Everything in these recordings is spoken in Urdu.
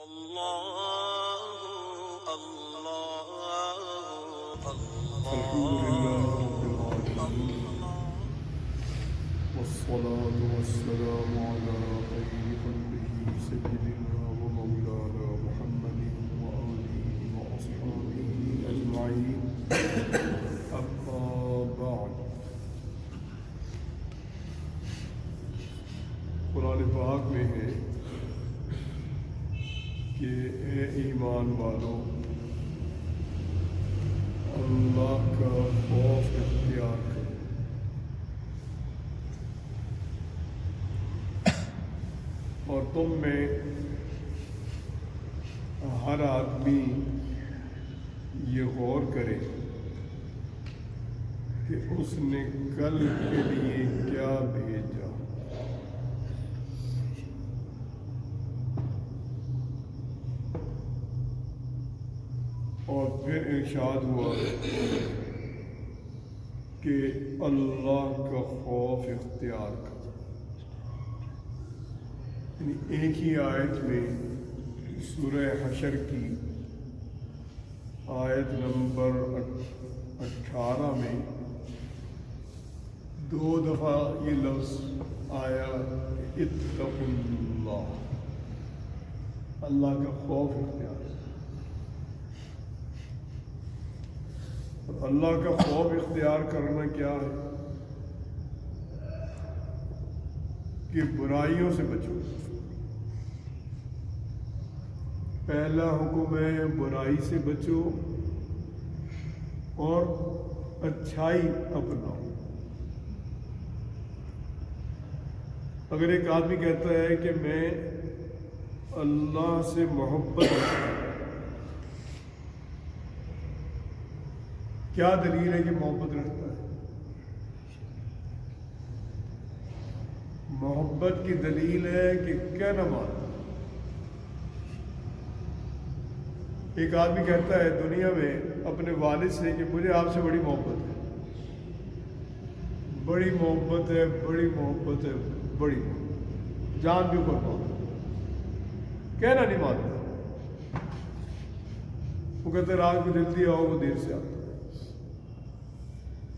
الحمد لله رب العالمين والصلاة والسلام على خير خلقه سيدنا ومولانا محمد وآله وأصحابه أجمعين أما بعد قرآن پاک میں ہے کہ اے ایمان والو اللہ کا خوف اختیار کرو اور تم میں ہر آدمی یہ غور کرے کہ اس نے کل کے لیے کیا بھیجا. اور پھر ارشاد ہوا کہ اللہ کا خوف اختیار کرو. یعنی ایک ہی آیت میں سورہ حشر کی آیت نمبر 18 میں 2 دفعہ یہ لفظ آیا اتقوا اللہ، اللہ کا خوف اختیار. اللہ کا خوف اختیار کرنا کیا ہے کہ برائیوں سے بچو. پہلا حکم ہے برائی سے بچو اور اچھائی اپناؤ. اگر ایک آدمی کہتا ہے کہ میں اللہ سے محبت رکھتا ہوں، کیا دلیل ہے کہ محبت رکھتا ہے؟ محبت کی دلیل ہے کہ کہنا مانتا. ایک آدمی کہتا ہے دنیا میں اپنے والد سے کہ مجھے آپ سے بڑی محبت ہے، بڑی محبت ہے، بڑی محبت ہے، بڑی محبت، جان بھی قربان. کہنا نہیں مانتا. وہ کہتے رات کو جلدی آؤ، وہ دیر سے آتا.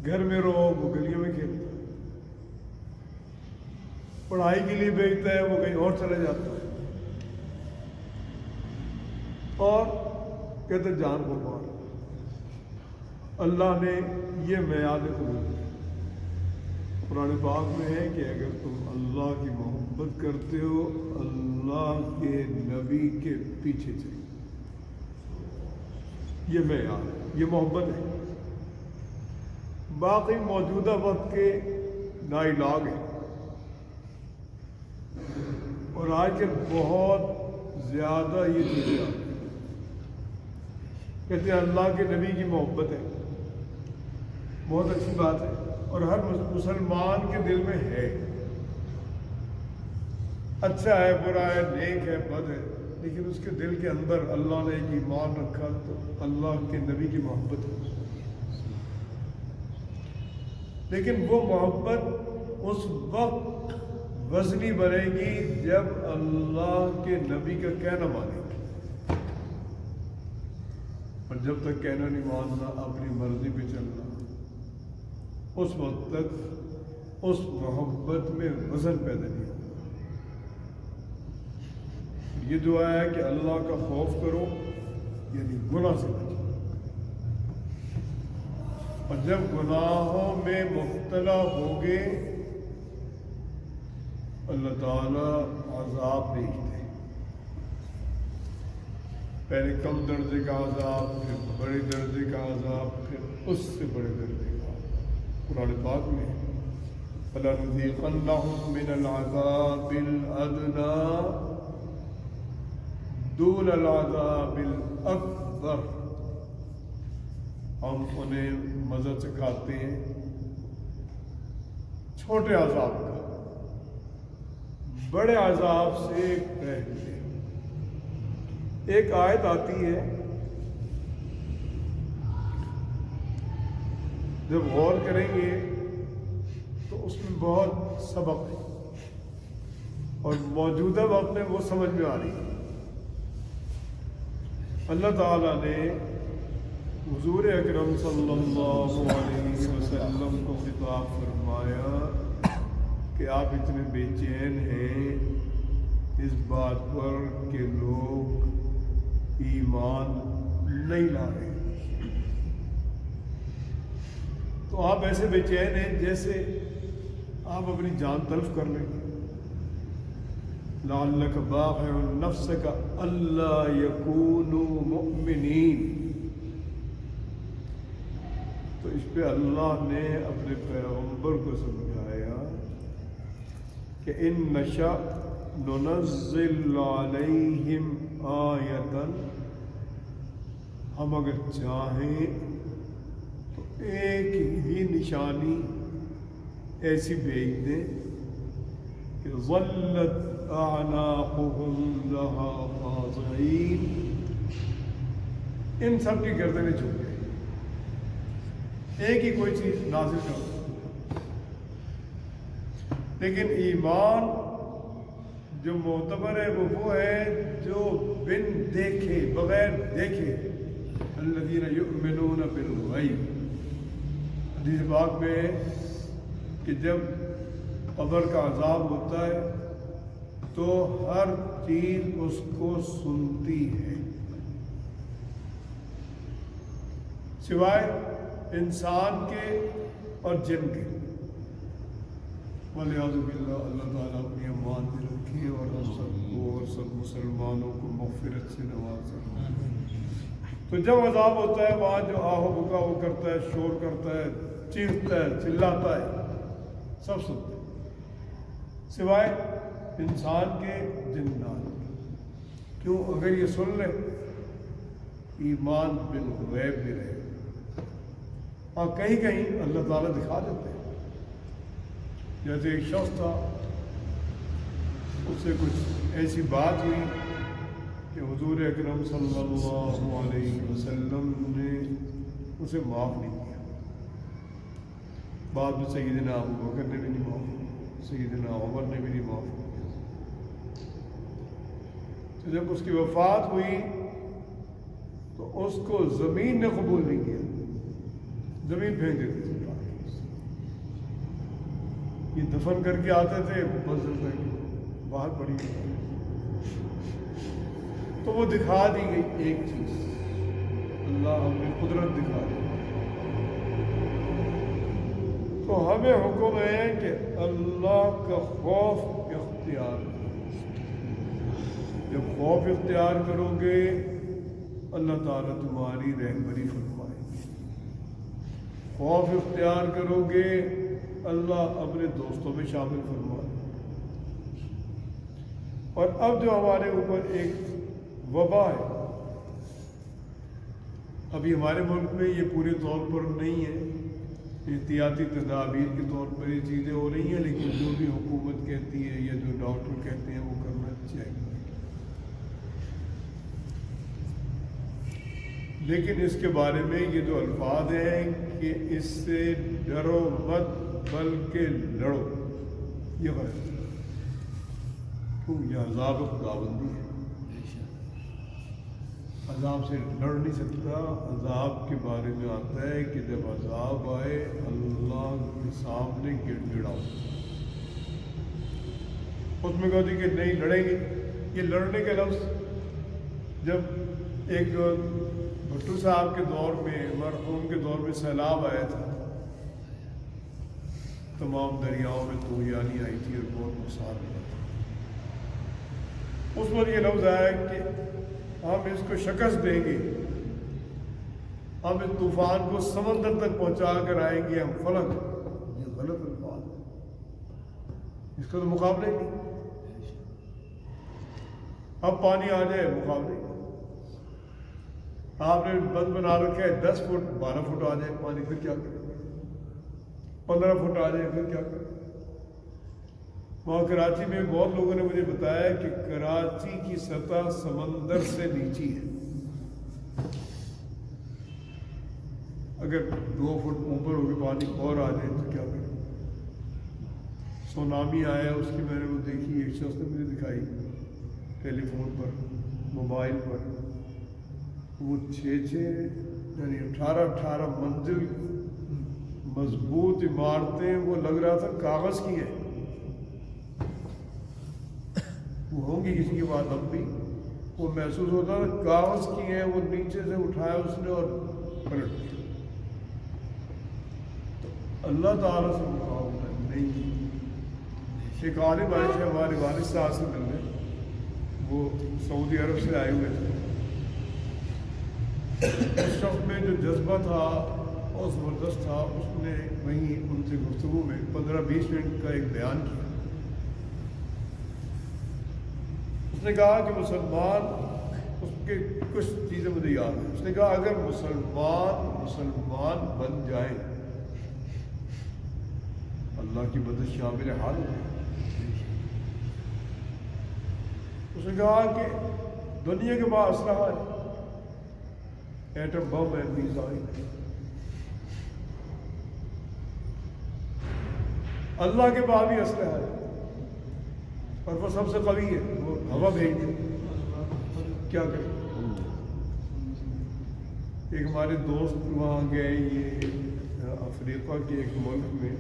گھر میں رہو، وہ گلیوں میں کھیلتا ہے. پڑھائی کے لیے بھیجتا ہے، وہ کہیں اور چلا جاتا ہے. اور کہتے جان قربان. اللہ نے یہ معیار قبول کیا. قرآن پاک میں ہے کہ اگر تم اللہ کی محبت کرتے ہو، اللہ کے نبی کے پیچھے چلو. یہ معیار ہے، یہ محبت ہے. باقی موجودہ وقت کے ناعلاج ہیں، اور آج کل بہت زیادہ یہ چیزیں آتی ہیں. کہتے ہیں اللہ کے نبی کی محبت ہے، بہت اچھی بات ہے، اور ہر مسلمان کے دل میں ہے. اچھا ہے، برا ہے، نیک ہے، بد ہے، لیکن اس کے دل کے اندر اللہ نے ایک ایمان رکھا تو اللہ کے نبی کی محبت ہے. لیکن وہ محبت اس وقت وزنی بنے گی جب اللہ کے نبی کا کہنا مانے گی. اور جب تک کہنا نہیں ماننا، اپنی مرضی پہ چلنا، اس وقت تک اس محبت میں وزن پیدا نہیں ہوگا. یہ دعا ہے کہ اللہ کا خوف کرو، یعنی گناہ سے بچو. اور جب گناہوں میں مبتلا ہوگے اللہ تعالیٰ عذاب بھیجتے ہیں. پہلے کم درجے کا عذاب، پھر بڑے درجے کا عذاب، پھر اس سے بڑے درجے کا عذاب. قرآن پاک میں فَلَنُذِيقَنَّهُم مِّنَ الْعَذَابِ الْأَدْنَىٰ دُونَ الْعَذَابِ الْأَكْبَرِ. ہم انہیں مزہ چکھاتے ہیں چھوٹے عذاب کا، بڑے عذاب سے پہلے. ایک آیت آتی ہے، جب غور کریں گے تو اس میں بہت سبق ہے، اور موجودہ وقت میں وہ سمجھ میں آ رہی ہے. اللہ تعالیٰ نے حضور اکرم صلی اللہ علیہ وسلم کو خطاب فرمایا کہ آپ اتنے بے چین ہیں اس بات پر کہ لوگ ایمان نہیں لا رہے، تو آپ ایسے بے چین ہیں جیسے آپ اپنی جان تلف کر لیں گے۔ لعلک باخع نفسک الا یکونوا مؤمنین، تو اس پہ اللہ نے اپنے پیغمبر کو سمجھایا کہ ان نشأ ننزل علیہم آیۃ، ہم اگر چاہیں تو ایک ہی نشانی ایسی بھیج دیں کہ ظلت اعناقهم لها خاضعین، ان سب کی گردنیں جھک گئی، ایک ہی کوئی چیز نازل کرو۔ لیکن ایمان جو معتبر ہے وہ ہے جو بن دیکھے، بغیر دیکھے، الذین یؤمنون بالغیب۔ حدیث پاک میں ہے کہ جب قبر کا عذاب ہوتا ہے تو ہر چیز اس کو سنتی ہے سوائے انسان کے اور جن کے، وَلِعَوْذُ بِاللَّهِ، اللہ تعالیٰ اپنی امان میں رکھے اور ہم سب کو اور سب مسلمانوں کو مغفرت سے نوازے۔ تو جب عذاب ہوتا ہے وہاں جو آہ و بکا وہ کرتا ہے، شور کرتا ہے، چیختا ہے، چلاتا ہے، سب سنتے ہیں سوائے انسان کے، جنات کے۔ کیوں؟ اگر یہ سن لے ایمان بالغیب بھی رہے۔ اور کہیں کہیں اللہ تعالیٰ دکھا دیتے ہیں، جیسے ایک شخص تھا، اس سے کچھ ایسی بات ہوئی کہ حضور اکرم صلی اللہ علیہ وسلم نے اسے معاف نہیں کیا۔ بعد میں سیدنا ابو بکر نے بھی نہیں معاف کیا، سیدنا عمر نے بھی نہیں معاف کیا۔ تو جب اس کی وفات ہوئی تو اس کو زمین نے قبول نہیں کیا، زمین پھینک دیتی تھی۔ یہ دفن کر کے آتے تھے منزل تک، باہر پڑی تو وہ دکھا دی گئی ایک چیز، اللہ اپنی قدرت دکھا دی۔ تو ہمیں حکم ہے کہ اللہ کا خوف اختیار کرو۔ جب خوف اختیار کرو گے اللہ تعالیٰ تمہاری رہبری فرمائے گی۔ خوف اختیار کرو گے اللہ اپنے دوستوں میں شامل فرمائے۔ اور اب جو ہمارے اوپر ایک وبا ہے، ابھی ہمارے ملک میں یہ پورے طور پر نہیں ہے، احتیاطی تدابیر کے طور پر یہ چیزیں ہو رہی ہیں، لیکن جو بھی حکومت کہتی ہے یا جو ڈاکٹر کہتے ہیں وہ کرنا چاہیے۔ لیکن اس کے بارے میں یہ جو الفاظ ہیں کہ اس سے ڈرو مت بلکہ لڑو، یہ غلط ہے۔ کیوں؟ یہ عذاب خداوندی ہے، عذاب سے لڑ نہیں سکتا۔ عذاب کے بارے میں آتا ہے کہ جب عذاب آئے اللہ کے سامنے گڑ گڑاؤ۔ اس میں کہتی کہ نہیں لڑیں گے، یہ لڑنے کے لفظ جب ایک بھٹو صاحب کے دور میں، مرحوم کے دور میں سیلاب آیا تھا، تمام دریاؤں میں طوفانی آئی تھی اور بہت نقصان ہوا تھا۔ اس پر یہ لفظ آیا کہ ہم اس کو شکست دیں گے، ہم اس طوفان کو سمندر تک پہنچا کر آئیں گے، ہم فلک۔ یہ غلط الفاظ ہے، اس کا تو مقابلہ ہی نہیں۔ اب پانی آ جائے مقابلے، آپ نے بند بنا رکھا ہے 10 فٹ، 12 فٹ آ جائے پانی، پھر کیا کریں؟ 15 فٹ آ جائے پھر کیا کریں؟ وہاں کراچی میں بہت لوگوں نے مجھے بتایا کہ کراچی کی سطح سمندر سے نیچی ہے، اگر 2 فٹ اوپر ہو کے پانی اور آ جائے تو کیا کریں؟ سونامی آیا، اس کی میں نے وہ دیکھی، ایک شخص نے مجھے دکھائی ٹیلی فون پر، موبائل پر، وہ 6 یعنی 18 منزل مضبوط عمارتیں، وہ لگ رہا تھا کاغذ کی ہے، وہ ہوں گی کسی کی بات اب بھی، وہ محسوس ہوتا تھا کاغذ کی ہیں، وہ نیچے سے اٹھایا اس نے اور پلٹ دیا۔ تو اللہ تعالیٰ سے مقابلہ نہیں۔ ایک عالم آئے تھے ہمارے والد صاحب سے ملنے، وہ سعودی عرب سے آئے ہوئے تھے۔ اس شخص میں جو جذبہ تھا اور زبردست تھا، اس نے وہیں ان سے گفتگو میں 15-20 منٹ کا ایک بیان کیا۔ اس نے کہا کہ مسلمان، اس کے کچھ چیزیں مجھے یاد ہیں۔ اس نے کہا اگر مسلمان بن جائیں اللہ کی مدد شامل حال ہے۔ اس نے کہا کہ دنیا کے پاس اسلحہ ہے، ایٹم بم ہے، میزائل ہے، اللہ کے پاس بھی اسلحہ ہے اور وہ سب سے قوی ہے، وہ ہوا بھیج دے، کیا کرے؟ ایک ہمارے دوست وہاں گئے، یہ افریقہ کے ایک ملک میں،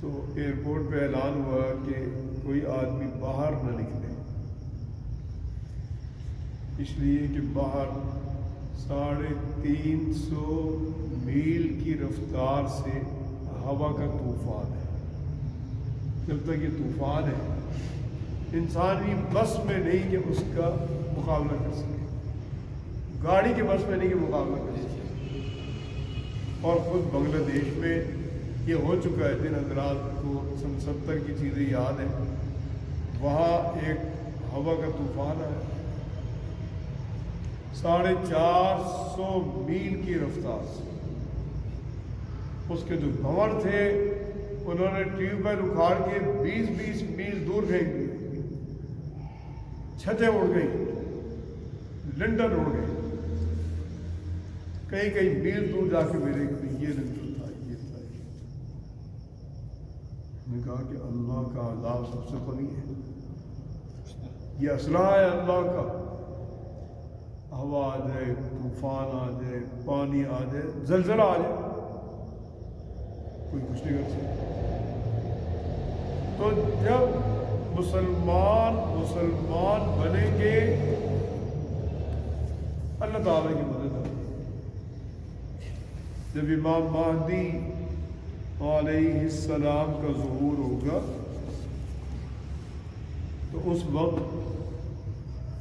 تو ایئرپورٹ پہ اعلان ہوا کہ کوئی آدمی باہر نہ نکلے، اس لیے کہ باہر 350 میل کی رفتار سے ہوا کا طوفان ہے۔ جب تک یہ طوفان ہے، انسانی بس میں نہیں کہ اس کا مقابلہ کر سکے، گاڑی کے بس میں نہیں کہ مقابلہ کر سکے۔ اور خود بنگلہ دیش میں یہ ہو چکا ہے، جن حضرات کو سن 70 کی چیزیں یاد ہیں، وہاں ایک ہوا کا طوفان ہے، 450 میل کی رفتار سے۔ اس کے جو بھنور تھے انہوں نے ٹیوب ویل اکھاڑ کے 20 میل دور پھینک دی، چھتیں اڑ گئی، لنٹر اڑ گئے، کئی میل دور جا کے میرے یہ لنٹر تھا، یہ تھا۔ میں نے کہا کہ اللہ کا عذاب سب سے قوی ہے، یہ اسلحہ ہے اللہ کا۔ ہوا آ جائے، طوفان آ جائے، پانی آ جائے، زلزلہ آ جائے، کوئی کچھ نہیں کر سکتا۔ تو جب مسلمان بنیں گے، اللہ تعالیٰ کی مدد آئے گی۔ جب امام مہدی علیہ السلام کا ظہور ہوگا تو اس وقت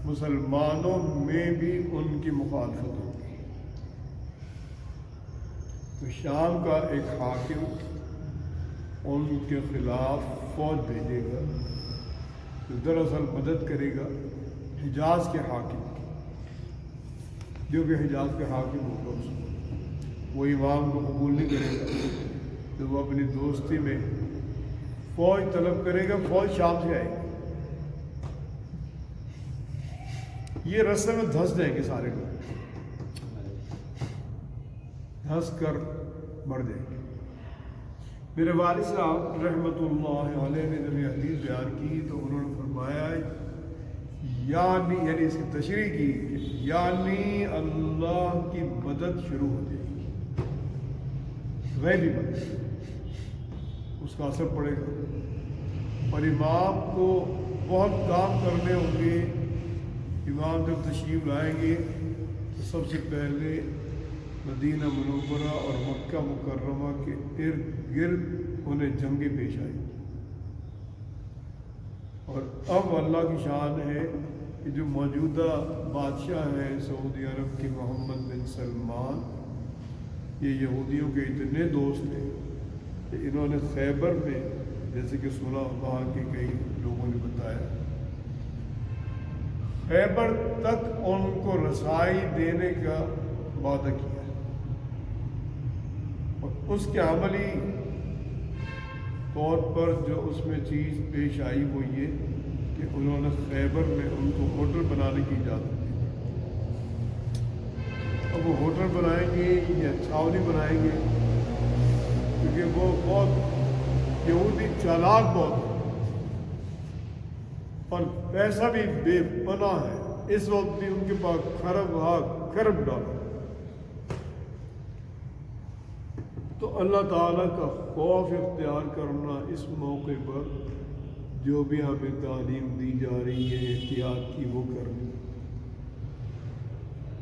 مسلمانوں میں بھی ان کی مخالفت ہوگی۔ تو شام کا ایک حاکم ان کے خلاف فوج بھیجے گا، جو دراصل مدد کرے گا حجاز کے حاکم کی، جو کہ حجاز کے حاکم ہوگا، اس کو وہ امام کو قبول نہیں کرے گا، تو وہ اپنی دوستی میں فوج طلب کرے گا، فوج شام سے آئے گی، یہ رستے میں دھنس جائیں گے، سارے کو دھنس کر مر جائیں گے۔ میرے والد صاحب رحمۃ اللہ علیہ نے جب یہ حدیث بیان کی تو انہوں نے فرمایا یعنی اس کی تشریح کی کہ یعنی اللہ کی مدد شروع ہو جائے گی، غیبی مدد، اس کا اثر پڑے گا، اور امام کو بہت کام کرنے ہوں گے۔ امام جب تشریف لائیں گے تو سب سے پہلے مدینہ منورہ اور مکہ مکرمہ کے ارد گرد انہیں جنگیں پیش آئی، اور اب اللہ کی شان ہے کہ جو موجودہ بادشاہ ہیں سعودی عرب کے محمد بن سلمان، یہ یہودیوں کے اتنے دوست ہیں کہ انہوں نے خیبر میں، جیسے کہ سنا وہاں کے کئی لوگوں نے بتایا، خیبر تک ان کو رسائی دینے کا وعدہ کیا، اور اس کے عملی طور پر جو اس میں چیز پیش آئی وہ یہ کہ انہوں نے خیبر میں ان کو ہوٹل بنانے کی اجازت دی۔ اب وہ ہوٹل بنائیں گے یا چھاؤنی بنائیں گے، کیونکہ وہ بہت یہودی چالاک بہت، اور پیسہ بھی بے پناہ ہے، اس وقت بھی ان کے پاس کھرب ہا کھرب ڈالا. تو اللہ تعالیٰ کا خوف اختیار کرنا اس موقع پر جو بھی ہمیں تعلیم دی جا رہی ہے احتیاط کی وہ کرنی،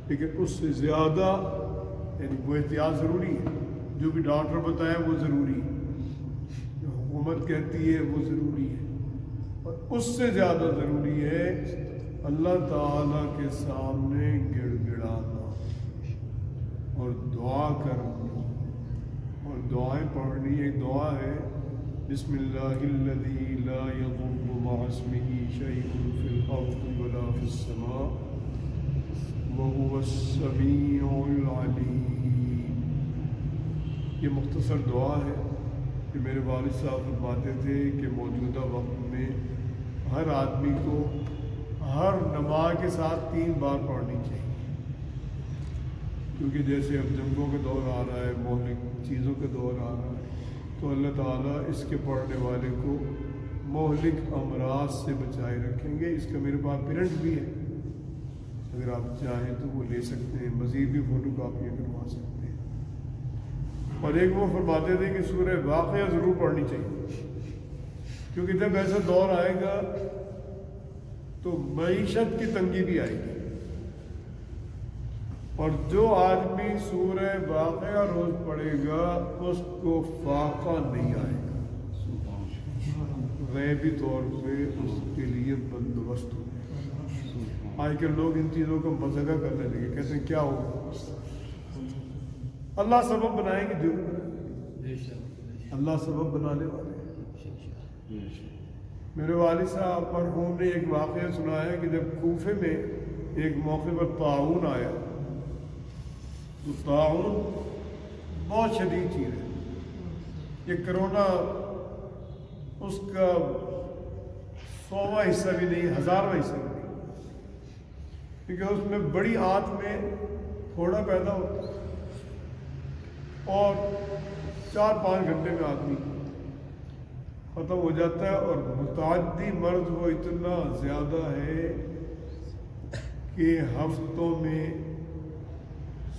لیکن اس سے زیادہ یعنی وہ احتیاط ضروری ہے، جو بھی ڈاکٹر بتایا وہ ضروری ہے، جو حکومت کہتی ہے وہ ضروری ہے، اور اس سے زیادہ ضروری ہے اللہ تعالیٰ کے سامنے گڑ گڑانا اور دعا کرنی اور دعائیں پڑھنی. ایک دعا ہے بسم اللہ الذی لا یضر مع اسمہ شیء فی الارض ولا فی السماء وهو السمیع العلیم. یہ مختصر دعا ہے کہ میرے والد صاحب فرماتے تھے کہ موجودہ وقت میں ہر آدمی کو ہر نماز کے ساتھ 3 بار پڑھنی چاہیے، کیونکہ جیسے اب جنگوں کا دور آ رہا ہے، مہلک چیزوں کا دور آ رہا ہے، تو اللہ تعالیٰ اس کے پڑھنے والے کو مہلک امراض سے بچائے رکھیں گے. اس کا میرے پاس پرنٹ بھی ہے، اگر آپ چاہیں تو وہ لے سکتے ہیں، مزید بھی فوٹو کاپیاں کروا سکتے ہیں. اور ایک وہ فرماتے تھے کہ سورہ واقعہ ضرور پڑھنی چاہیے، کیونکہ جب ایسا دور آئے گا تو معیشت کی تنگی بھی آئے گی، اور جو آدمی سورہ واقعہ روز پڑھے گا اس کو فاقہ نہیں آئے گا، غیبی طور پہ اس کے لیے بندوبست ہو. آج کل لوگ ان چیزوں کا مذاق کرنے لگے، کہتے ہیں کیا ہوگا، اللہ سبب بنائیں گے، جو اللہ سبب بنانے والے ہیں. میرے والد صاحب مرحوم نے ایک واقعہ سنایا کہ جب کوفے میں ایک موقع پر طاعون آیا، تو طاعون بہت شدید چیز ہے، یہ کرونا اس کا 100واں حصہ بھی نہیں، 1000واں حصہ بھی نہیں، کیونکہ اس میں بڑی آنت میں پھوڑا پیدا ہوتا ہے اور 4-5 گھنٹے میں آدمی ختم ہو جاتا ہے. اور متعدی مرض وہ اتنا زیادہ ہے کہ ہفتوں میں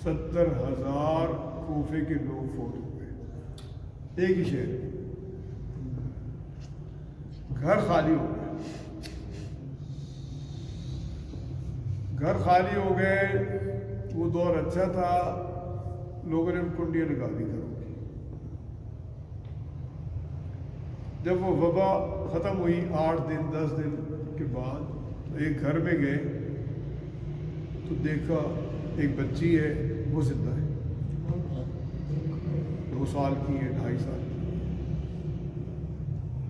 70,000 کوفے کے لوگ فوت ہو گئے، ایک ہی شہر میں. گھر خالی ہو گئے، گھر خالی ہو گئے. وہ دور اچھا تھا، لوگوں نے کنڈیاں لگا دی گھروں کی. جب وہ وبا ختم ہوئی 8 دن 10 دن کے بعد ایک گھر میں گئے تو دیکھا ایک بچی ہے وہ زندہ ہے، 2 سال کی ہے، 2.5 سال کی.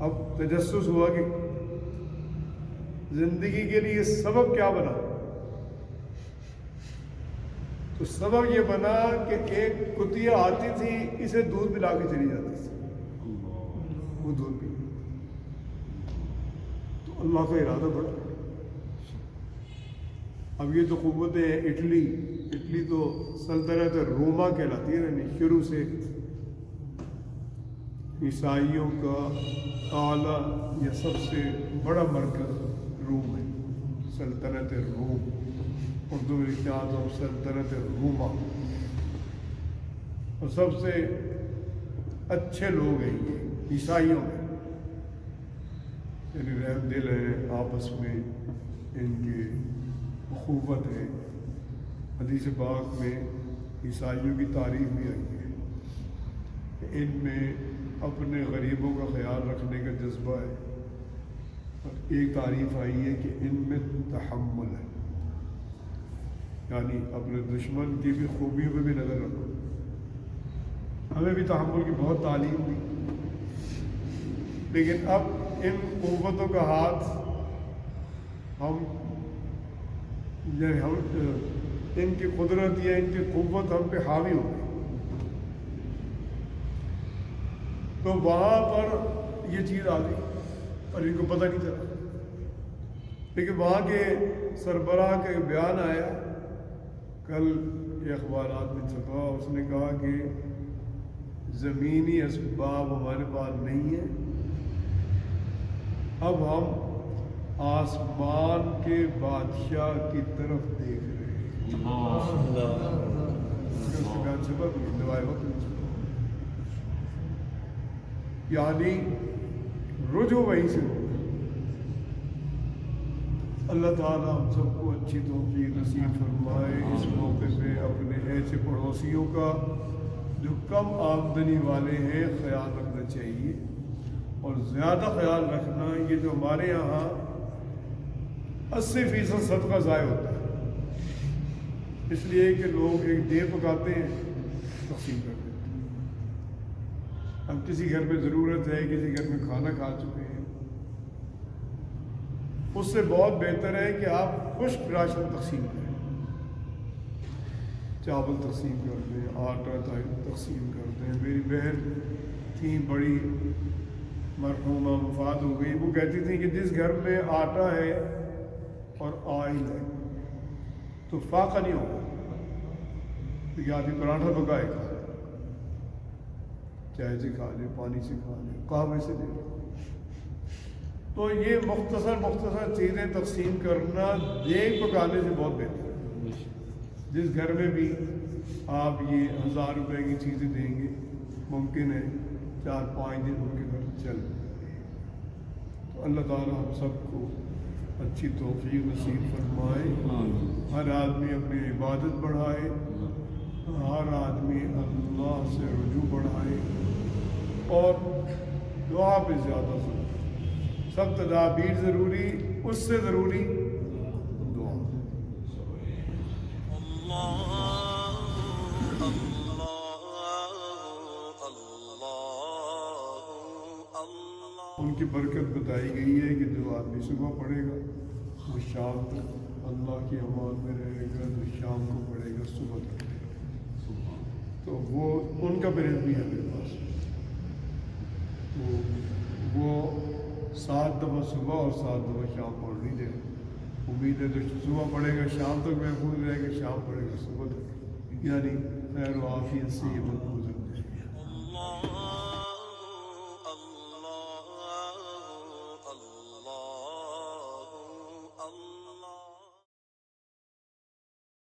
اب تجسس ہوا کہ زندگی کے لیے سبب کیا بنا، تو سبب یہ بنا کہ ایک کتیا آتی تھی، اسے دودھ پلا کے چلی جاتی تھی، وہ دودھ پی. تو اللہ کا ارادہ بڑا. اب یہ تو قوتیں ہیں اٹلی تو سلطنت روما کہلاتی ہے، یعنی شروع سے عیسائیوں کا اعلیٰ یا سب سے بڑا مرکز روم ہے، سلطنت روم، اردو میں لکھتے ہیں تو سلطنت روما. اور سب سے اچھے لوگ ہیں یہ عیسائیوں میں، یعنی رحم دل ہیں، آپس میں ان کی اخوت ہے. حدیث پاک میں عیسائیوں کی تعریف بھی آئی ہے کہ ان میں اپنے غریبوں کا خیال رکھنے کا جذبہ ہے. اور ایک تعریف آئی ہے کہ ان میں تحمل ہے، یعنی اپنے دشمن کی بھی خوبیوں پہ بھی نظر رکھو. ہمیں بھی تحمل کی بہت تعلیم دی، لیکن اب ان قوتوں کا ہاتھ ہم ان کی قدرت یا ان کی قوت ہم پہ حاوی ہو گئی، تو وہاں پر یہ چیز آ گئی اور ان کو پتہ نہیں چلا. لیکن وہاں کے سربراہ کا ایک بیان آیا، کل یہ اخبارات میں چھپا، اس نے کہا کہ زمینی اسباب ہمارے پاس نہیں ہے، اب ہم آسمان کے بادشاہ کی طرف دیکھ رہے ہیں. یعنی رجوع وہیں سے ہو. اللہ تعالیٰ ہم سب کو اچھی توفیق نصیب فرمائے. اس موقع پہ اپنے ایسے پڑوسیوں کا جو کم آمدنی والے ہیں خیال رکھنا چاہیے, اور زیادہ خیال رکھنا. یہ جو ہمارے یہاں 80% صدقہ ضائع ہوتا ہے, اس لیے کہ لوگ ایک دیر پکاتے ہیں, تقسیم کر دیتے ہیں. اب کسی گھر میں ضرورت ہے, کسی گھر میں کھانا کھا چکے ہیں, اس سے بہت بہتر ہے کہ آپ خشک راشن تقسیم کریں. چاول تقسیم کر دیں, آٹا تقسیم کر دیں. میری بہن تھی بڑی مرحومہ, وفات ہو گئی. وہ کہتی تھی کہ جس گھر میں آٹا ہے اور آئل ہے تو فاقہ نہیں ہوگا. کہ آدمی پراٹھا پکائے گا, چائے سے کھا لے, پانی سے کھا لے, قہوے سے لے لے. تو یہ مختصر چیزیں تقسیم کرنا دیگ پکانے سے بہت بہتر ہے. جس گھر میں بھی آپ یہ 1000 روپے کی چیزیں دیں گے, ممکن ہے 4-5 دن ان کے گھر چل. تو اللہ تعالیٰ ہم سب کو اچھی توفیق نصیب فرمائے. ہر آدمی اپنی عبادت بڑھائے, ہر آدمی اللہ سے رجوع بڑھائے, اور دعا پہ زیادہ ضرور. سب تدابیر ضروری, اس سے ضروری دعا. ان کی برکت بتائی گئی ہے کہ جو آدمی صبح پڑھے گا وہ شام تک اللہ کی امان میں رہے گا, جو شام کو پڑھے گا صبح تک. تو وہ ان کا پریز بھی ہے میرے پاس. تو وہ 7 دفعہ صبح اور 7 دفعہ شام پڑھ لیجیے. امید ہے جو صبح پڑھے گا شام تک محفوظ رہے گا, شام پڑھے گا صبح تک, یعنی خیر و عافیت سے یہ محفوظ ہے.